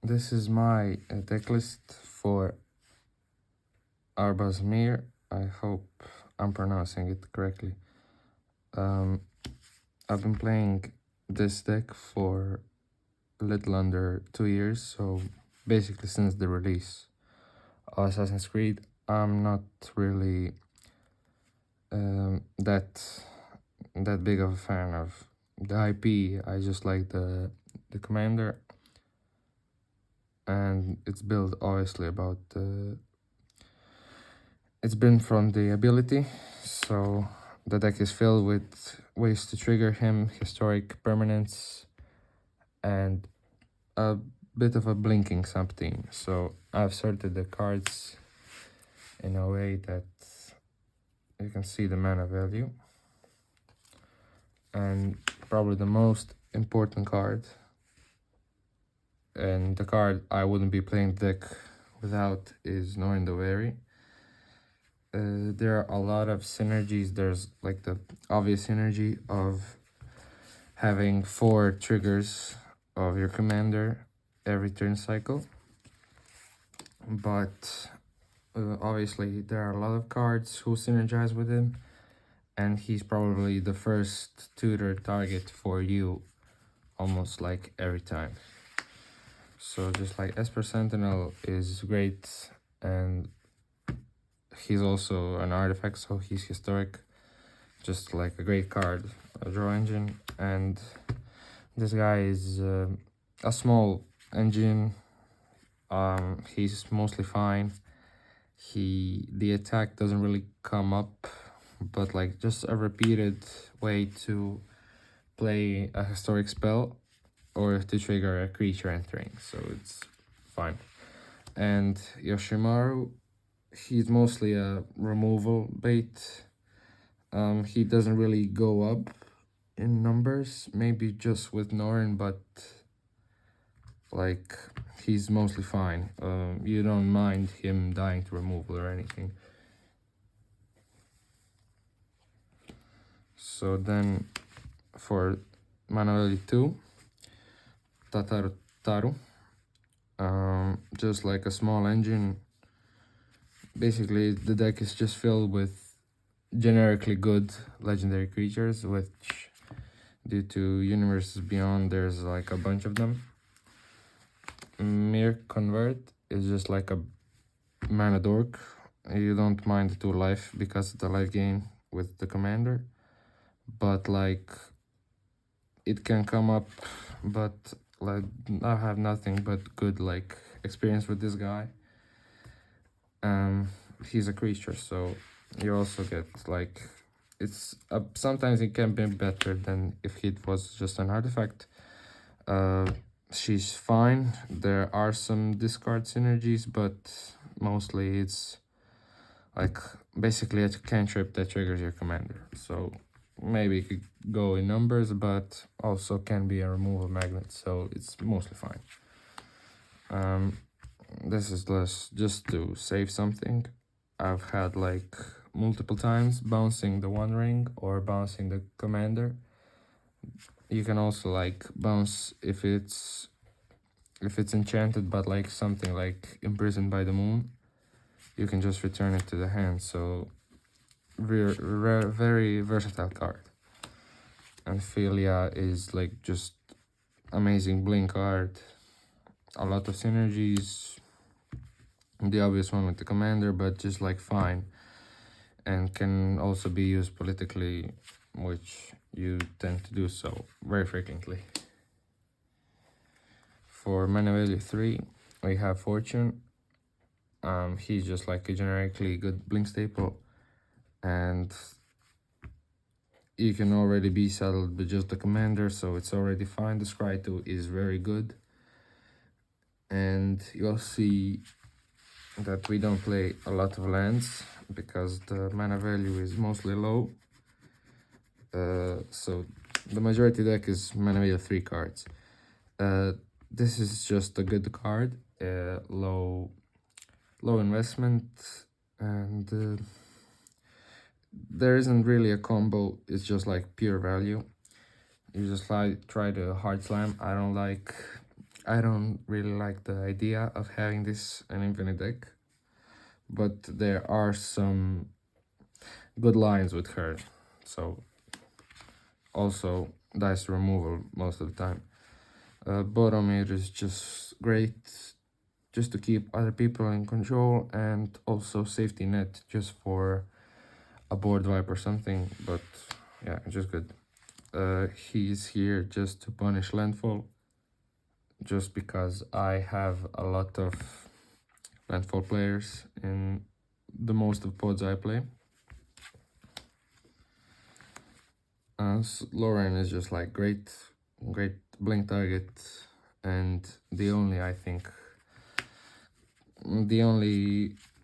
This is my deck list for Arbaaz Mir. I hope I'm pronouncing it correctly. I've been playing this deck for a little under 2 years, so basically since the release of Assassin's Creed. I'm not really that big of a fan of the IP. I just like the commander, and it's built obviously about the. It's been from the ability, so the deck is filled with ways to trigger him, historic permanents, and a bit of a blinking sub-theme. So I've sorted the cards in a way that you can see the mana value. And probably the most important card, and the card I wouldn't be playing the deck without, is Norin the Wary. There are a lot of synergies. There's like the obvious synergy of having 4 triggers of your commander every turn cycle, but obviously there are a lot of cards who synergize with him, and he's probably the first tutor target for you almost like every time. So just like Esper Sentinel is great, and he's also an artifact, so he's historic, just like a great card, a draw engine. And this guy is a small engine. He's mostly fine. The attack doesn't really come up, but like just a repeated way to play a historic spell or to trigger a creature entering, so it's fine. And Yoshimaru, he's mostly a removal bait. He doesn't really go up in numbers, maybe just with Norin, but like he's mostly fine. You don't mind him dying to removal or anything. So then for mana value 2, Taru, just like a small engine. Basically the deck is just filled with generically good legendary creatures, which due to Universes Beyond there's like a bunch of them. Mere Convert is just like a mana dork. You don't mind the 2 life because of the life gain with the commander, but like it can come up, but like I have nothing but good like experience with this guy. He's a creature, so you also get like it's sometimes it can be better than if it was just an artifact. She's fine. There are some discard synergies, but mostly it's like basically a cantrip that triggers your commander, so maybe it could go in numbers, but also can be a removal magnet, so it's mostly fine. This is just to save something. I've had like multiple times bouncing the One Ring or bouncing the commander. You can also like bounce if it's enchanted, but like something like Imprisoned by the Moon, you can just return it to the hand. So very versatile card. And Philia is like just amazing blink card. A lot of synergies. The obvious one with the commander, but just like fine. And can also be used politically, which you tend to do so very frequently. For mana value 3, we have Fortune. He's just like a generically good blink staple, and you can already be saddled with just the commander, so it's already fine. The Scry 2 is very good, and you'll see that we don't play a lot of lands because the mana value is mostly low. So the majority deck is mana value 3 cards. This is just a good card, low investment, and there isn't really a combo. It's just like pure value. You just try to hard slam. I don't like I don't really like the idea of having this an infinite deck, but there are some good lines with her. So also dice removal most of the time. Bottom it is just great just to keep other people in control, and also safety net just for a board wipe or something, but yeah, just good. He's here just to punish landfall, just because I have a lot of landfall players in the most of pods I play. Lauren is just like great blink target, and the only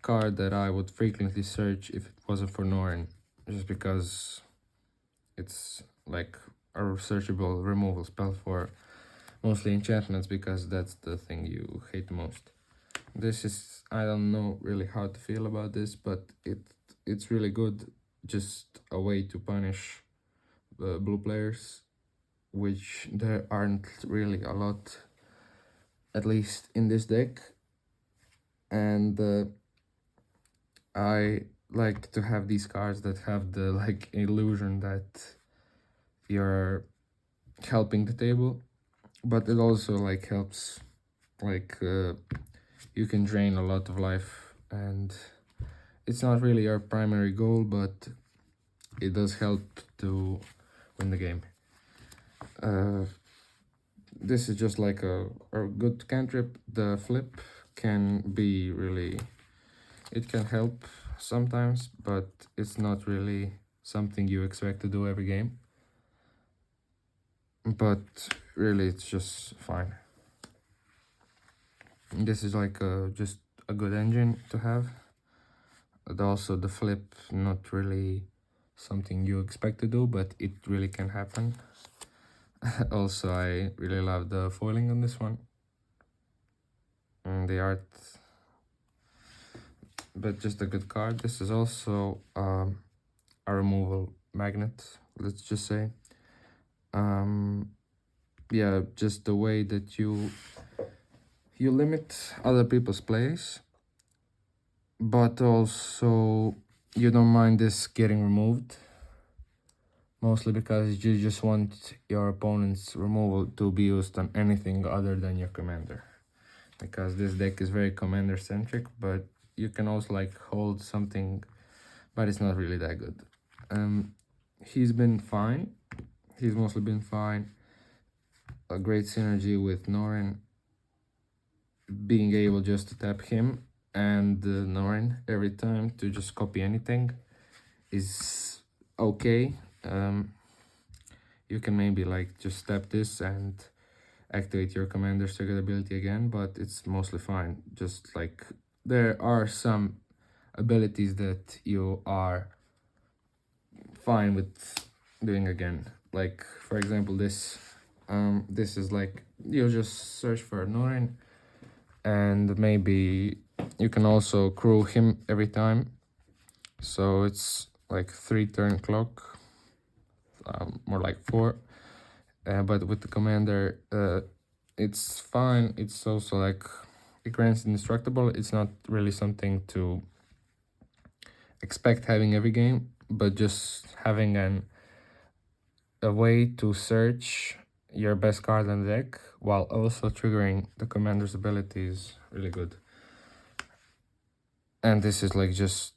card that I would frequently search if it wasn't for Norn, just because it's like a searchable removal spell for mostly enchantments, because that's the thing you hate the most. This is, I don't know really how to feel about this, but it's really good, just a way to punish blue players, which there aren't really a lot, at least in this deck. And I like to have these cards that have the like illusion that you're helping the table, but it also like helps, like you can drain a lot of life, and it's not really your primary goal, but it does help to win the game. This is just like a good cantrip. The flip can be really, it can help sometimes, but it's not really something you expect to do every game. But really, it's just fine. This is like just a good engine to have. And also the flip, not really something you expect to do, but it really can happen. Also, I really love the foiling on this one. And the art, but just a good card. This is also a removal magnet, let's just say. Yeah, just the way that you limit other people's plays, but also you don't mind this getting removed, mostly because you just want your opponent's removal to be used on anything other than your commander, because this deck is very commander centric, but you can also like hold something, but it's not really that good. He's been fine. He's mostly been fine. A great synergy with Norin, being able just to tap him and Norin every time to just copy anything is okay. You can maybe like just tap this and activate your commander's triggered ability again, but it's mostly fine. Just like there are some abilities that you are fine with doing again, like for example this is like you just search for Norin, and maybe you can also crew him every time, so it's like 3 turn clock, more like 4, but with the commander it's fine. It's also like it grants indestructible. It's not really something to expect having every game, but just having a way to search your best card in the deck while also triggering the commander's ability is really good. And this is like just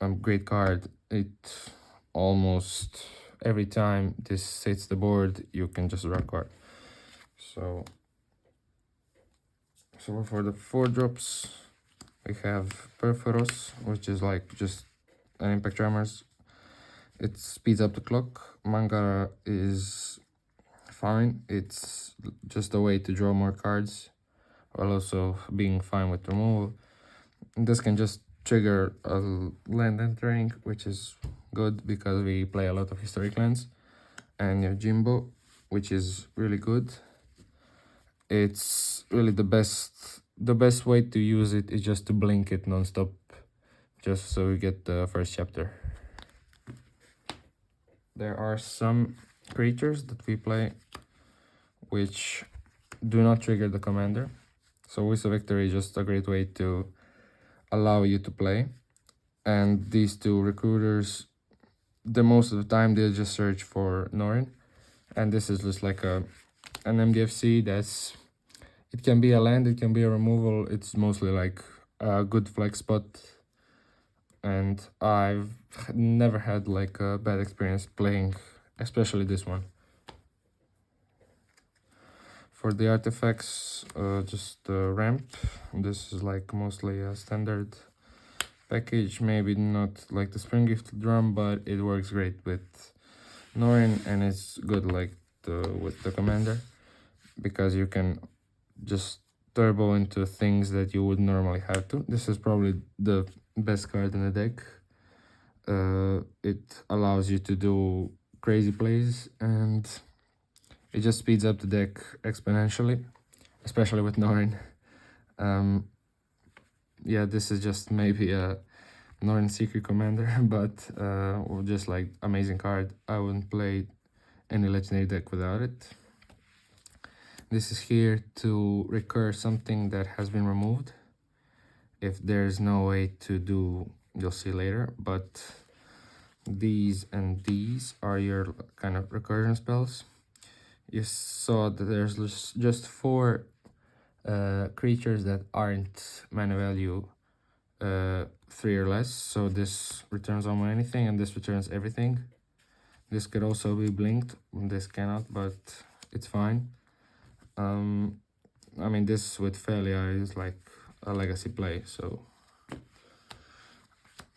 a great card. It almost every time this hits the board, you can just draw a card. So for the 4 drops, we have Perforos, which is like just an impact jammers. It speeds up the clock. Mangara is fine. It's just a way to draw more cards while also being fine with removal. This can just trigger a land entering, which is good because we play a lot of historic lands. And your Jimbo, which is really good. It's really the best way to use it is just to blink it non-stop, just so we get the first chapter. There are some creatures that we play which do not trigger the commander. So Voice of Victory is just a great way to allow you to play. And these two recruiters, the most of the time they'll just search for Norin. And this is just like an MDFC that's, it can be a land, it can be a removal. It's mostly like a good flex spot. And I've never had like a bad experience playing, especially this one. For the artifacts, just the ramp. This is like mostly a standard package, maybe not like the Spring Gift drum, but it works great with Norin, and it's good like with the commander, because you can just turbo into things that you would normally have to. This is probably the best card in the deck. It allows you to do crazy plays, and it just speeds up the deck exponentially, especially with Norin. Yeah, this is just maybe a Norin Secret Commander, but just like amazing card. I wouldn't play any legendary deck without it. This is here to recur something that has been removed. If there's no way to do, you'll see later, but these and these are your kind of recursion spells. You saw that there's just 4 creatures that aren't mana value 3 or less, so this returns almost anything, and this returns everything. This could also be blinked, this cannot, but it's fine. I mean, this with Felia is like a legacy play, so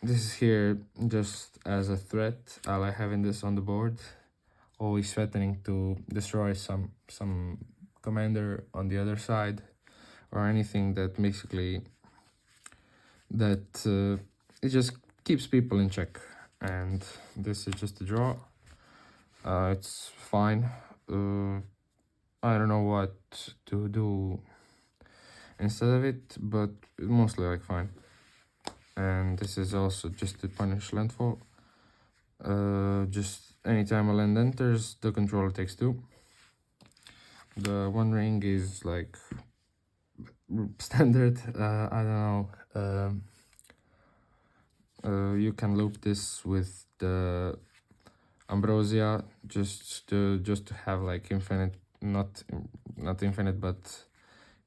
this is here just as a threat. I like having this on the board, always threatening to destroy some commander on the other side, or anything that basically that it just keeps people in check. And this is just a draw. It's fine. I don't know what to do instead of it, but mostly like fine. And this is also just to punish landfall. Just anytime a land enters, the controller takes 2. The One Ring is like standard. I don't know. You can loop this with the Ambrosia just to have like infinite, not infinite, but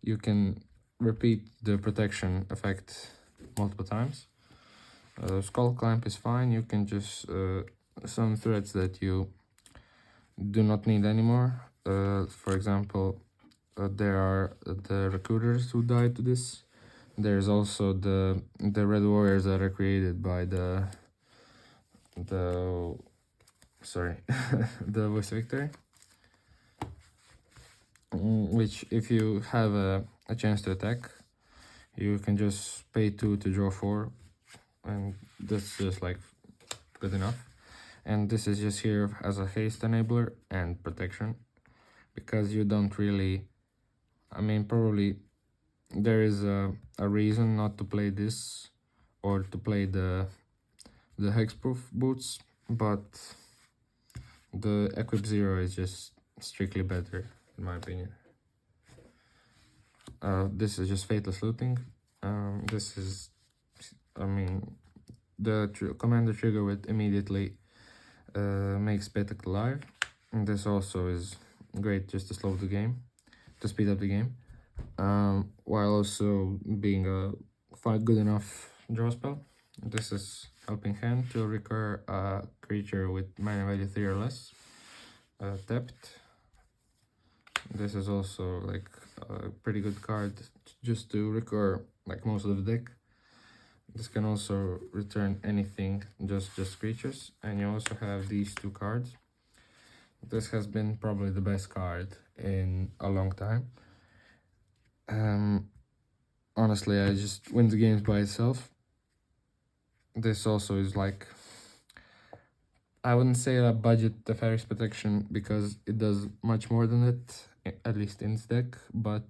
you can repeat the protection effect multiple times. Skull Clamp is fine. You can just some threats that you do not need anymore. For example, there are the recruiters who died to this. There's also the red warriors that are created by the sorry the Voice of Victory, which if you have a chance to attack, you can just pay 2 to draw 4, and that's just like good enough. And this is just here as a haste enabler and protection, because you don't really, I mean, probably there is a reason not to play this or to play the hexproof boots, but the equip 0 is just strictly better in my opinion. This is just faithless looting. This is, I mean, the commander trigger with immediately makes Petak alive, and this also is great just to slow the game, to speed up the game, while also being a good enough draw spell. This is Helping Hand to recur a creature with mana value 3 or less, tapped. This is also like a pretty good card just to recur like most of the deck. This can also return anything, just creatures. And you also have these 2 cards. This has been probably the best card in a long time. Honestly, I just win the games by itself. This also is like, I wouldn't say a budget Teferi's protection, because it does much more than it, at least in this deck, but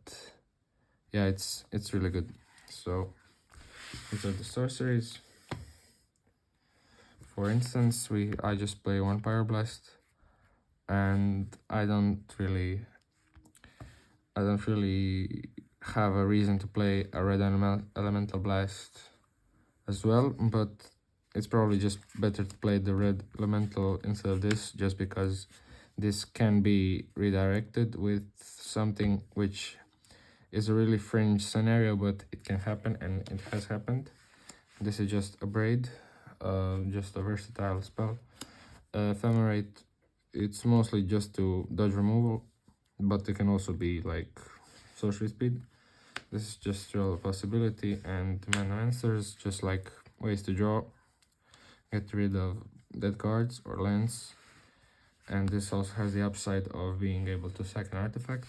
yeah, it's really good. So these are the sorceries. For instance, I just play 1 Pyroblast, and I don't really don't really have a reason to play a red elemental blast as well, but it's probably just better to play the red elemental instead of this, just because this can be redirected with something which is a really fringe scenario, but it can happen, and it has happened. This is just a braid, just a versatile spell. Ephemerate, it's mostly just to dodge removal, but it can also be like sorcery speed. This is just real possibility, and mana answers, just like ways to draw, get rid of dead cards or lands. And this also has the upside of being able to sack an artifact.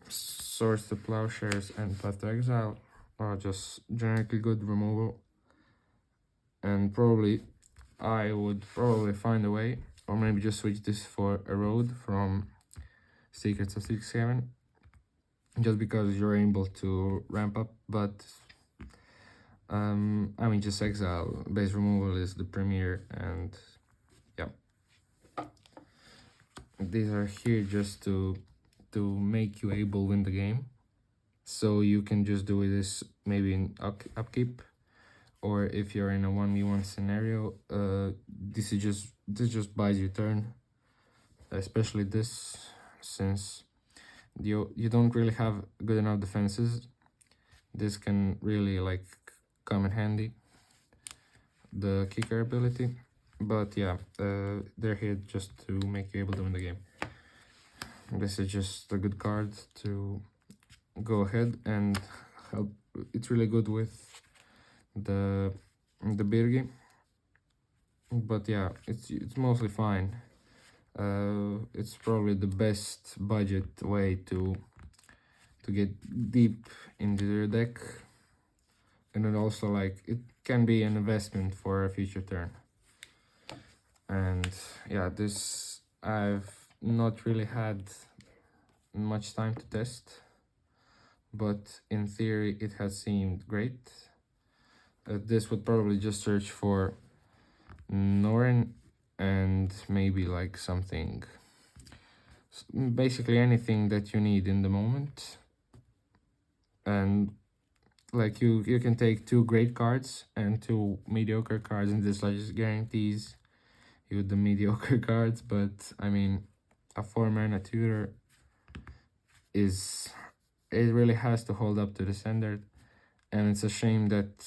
Swords to Plowshares and Path to Exile are just generically good removal. And probably I would probably find a way, or maybe just switch this for a road from Secrets of 6-7, just because you're able to ramp up. But I mean, just exile base removal is the premier, and yeah, these are here just to make you able win the game. So you can just do this maybe in upkeep, or if you're in a 1v1 scenario, this just buys you turn, especially this, since you don't really have good enough defenses. This can really like come in handy, the kicker ability. But yeah, they're here just to make you able to win the game. This is just a good card to go ahead and help. It's really good with the Birgi, but yeah, it's mostly fine. It's probably the best budget way to get deep into your deck, and then also like it can be an investment for a future turn. And yeah, this I've not really had much time to test, but in theory it has seemed great. This would probably just search for Norn and maybe like something, basically anything that you need in the moment. And like you can take 2 great cards and 2 mediocre cards, and this like just guarantees you the mediocre cards. But I mean, a 4-mana tutor it really has to hold up to the standard, and it's a shame that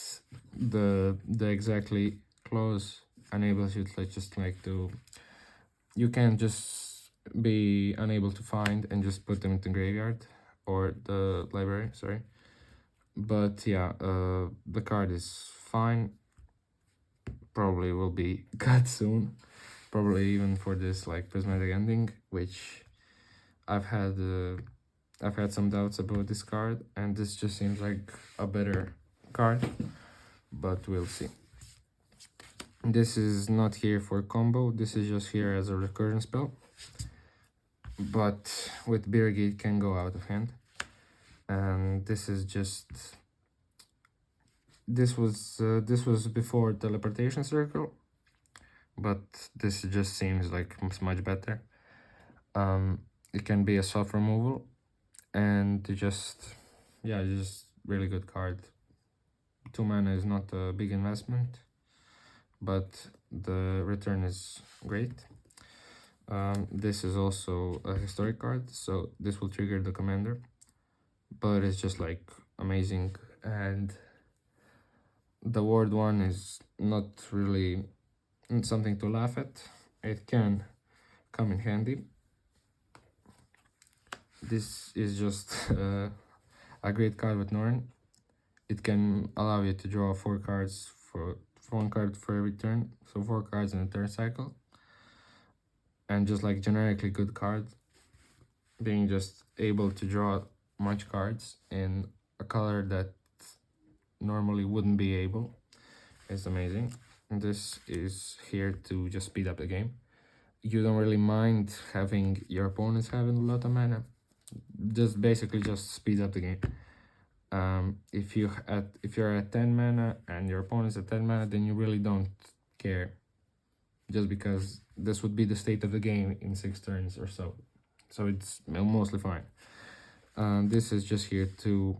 the exactly clause enables you to you can't just be unable to find and just put them in the graveyard or the library, sorry. But yeah, the card is fine, probably will be cut soon, probably even for this like prismatic ending, which I've had some doubts about this card, and this just seems like a better card, but we'll see. This is not here for combo, this is just here as a recursion spell, but with Birgi it can go out of hand. And this is just this was before Teleportation Circle, but this just seems like much better. It can be a soft removal, and just really good card. 2 mana is not a big investment, but the return is great. This is also a historic card, so this will trigger the commander, but it's just like amazing. And the word one is not really something to laugh at. It can come in handy. This is just a great card with Norn. It can allow you to draw 4 cards for 1 card for every turn, so 4 cards in a turn cycle. And just like generically good card, being just able to draw much cards in a color that normally wouldn't be able is amazing. And this is here to just speed up the game. You don't really mind having your opponents having a lot of mana, just basically just speed up the game. If you're at 10 mana and your opponent's at 10 mana, then you really don't care, just because this would be the state of the game in 6 turns or so. so it's mostly fine. This is just here to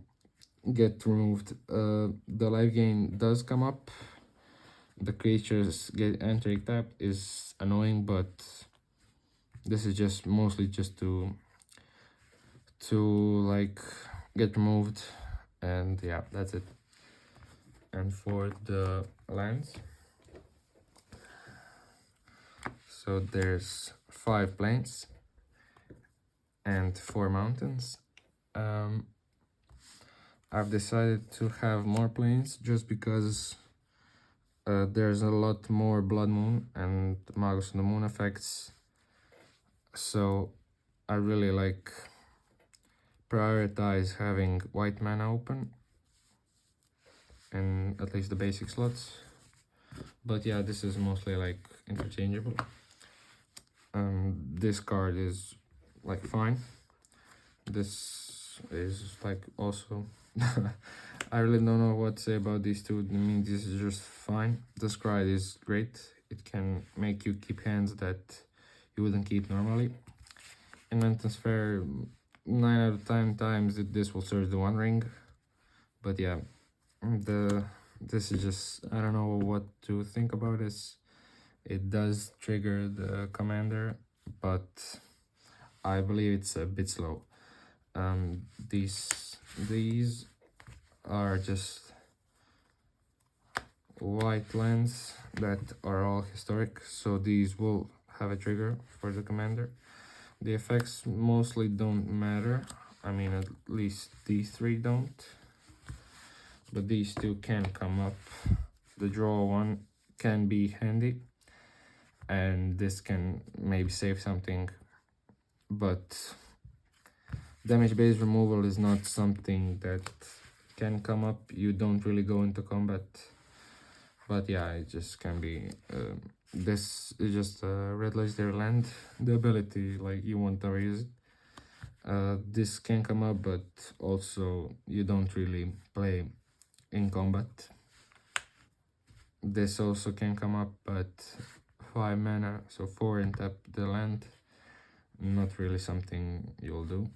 get removed. The life gain does come up. The creatures get entering tap is annoying, but this is just mostly just to like get removed, and yeah, that's it. And for the lands, so there's 5 plains and 4 mountains. I've decided to have more plains just because there's a lot more Blood Moon and Magus of the Moon effects, so I really like prioritize having white mana open in at least the basic slots. But yeah, this is mostly like interchangeable. This card is like fine. This is like also I really don't know what to say about these two. I mean, this is just fine. This card is great. It can make you keep hands that you wouldn't keep normally. In Mountain Sphere, 9 out of 10 times this will search the One Ring. But yeah, this is just, I don't know what to think about this. It does trigger the commander, but I believe it's a bit slow. These are just white lands that are all historic, so these will have a trigger for the commander. The effects mostly don't matter. I mean, at least these 3 don't, but these 2 can come up. The draw one can be handy, and this can maybe save something, but damage based removal is not something that can come up. You don't really go into combat, but yeah, it just can be. This is just a red legendary land. The ability, like, you won't ever use it. This can come up, but also you don't really play in combat. This also can come up, but 5 mana, so 4 and tap the land. Not really something you'll do.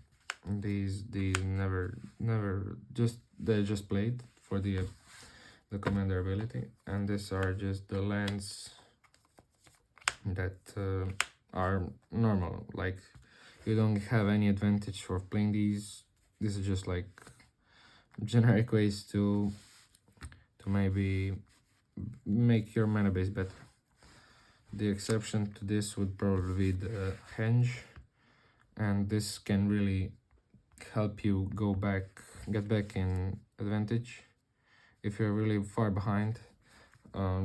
These never they're just played for the commander ability, and these are just the lands that are normal. Like, you don't have any advantage for playing these. This is just like generic ways to maybe make your mana base better. The exception to this would probably be the henge, and this can really help you get back in advantage if you're really far behind.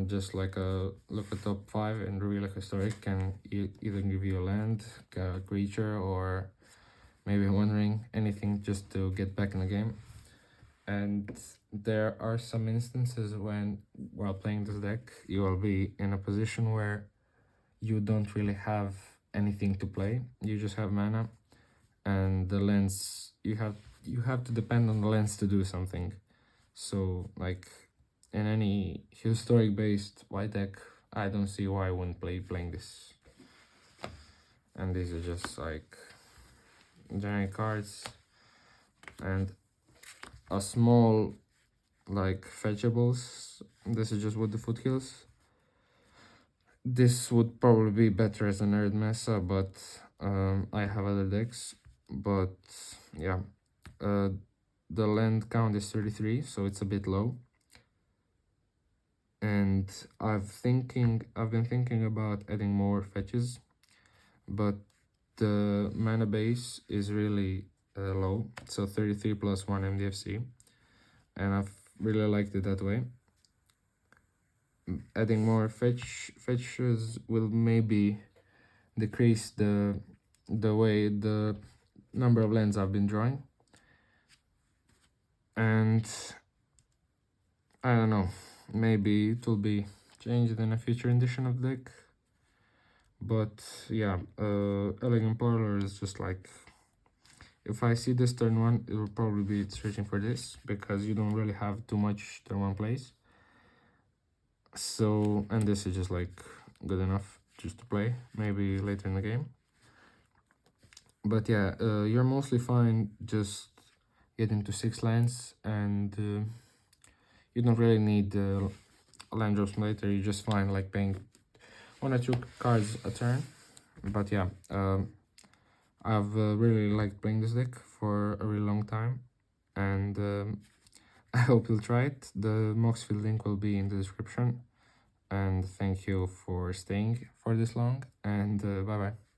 Just like a look at top 5 and reveal a historic can either give you a land, a creature, or maybe One Ring, anything just to get back in the game. And there are some instances when, while playing this deck, you will be in a position where you don't really have anything to play. You just have mana, and the lens, you have to depend on the lens to do something. So, like, in any historic based white deck, I don't see why I wouldn't playing this. And these are just like generic cards and a small like fetchables. This is just with the foothills. This would probably be better as a nerd mesa, but I have other decks. But yeah, the land count is 33, so it's a bit low. And I've been thinking about adding more fetches, but the mana base is really low, so 33 plus 1 MDFC, and I've really liked it that way. Adding more fetches will maybe decrease the number of lands I've been drawing, and I don't know, maybe it will be changed in a future edition of the deck. But yeah, Elegant Parlor is just like, if I see this turn 1, it will probably be searching for this, because you don't really have too much turn 1 plays. So, and this is just like good enough just to play, maybe later in the game. But yeah, you're mostly fine just getting to 6 lands, and you don't really need land drops later. You just fine like paying 1 or 2 cards a turn. But yeah, I've really liked playing this deck for a really long time, and I hope you'll try it. The Moxfield link will be in the description, and thank you for staying for this long, and bye bye.